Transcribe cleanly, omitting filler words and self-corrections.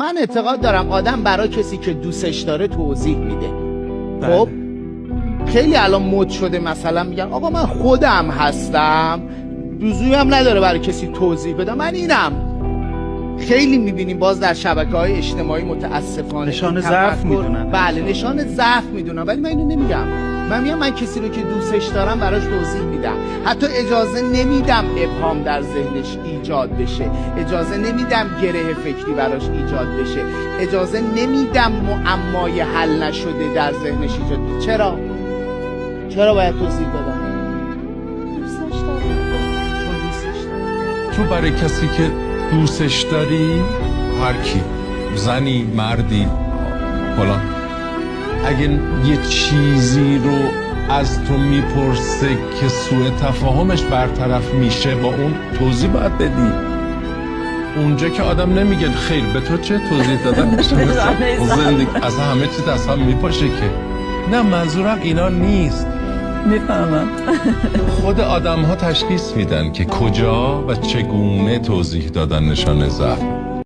من اعتقاد دارم آدم برای کسی که دوستش داره توضیح میده. خب خیلی الان مد شده مثلا میگن آقا من خودم هستم، لزومی هم نداره برای کسی توضیح بدم، من اینم. خیلی میبینیم باز در شبکه‌های اجتماعی متاسفانه نشان ضعف میدونن. بله نشان ضعف میدونن، ولی من اینو نمیگم. من میگم من کسی رو که دوستش دارم براش توضیح میدم، حتی اجازه نمیدم ابهام در ذهنش ایجاد بشه، اجازه نمیدم گره فکری براش ایجاد بشه، اجازه نمیدم معمای حل نشده در ذهنش ایجاد بشه. چرا باید توضیح بدم؟ دوستش دارم. چون دوستش دارم. تو برای کسی که دوستش داری، هر کی، زنی، مردی، فلان، اگه یه چیزی رو از تو میپرسه که سوء تفاهمش برطرف میشه، با اون توضیح باید بدی. اونجا که آدم نمیگه خیر به تو چه توضیح دادن زندگی از همه چیز از هم میپاشه که نه، منظورم اینا نیست. میفهمم. خود آدم ها تشخیص میدن که کجا و چگونه توضیح دادن نشان ضعف.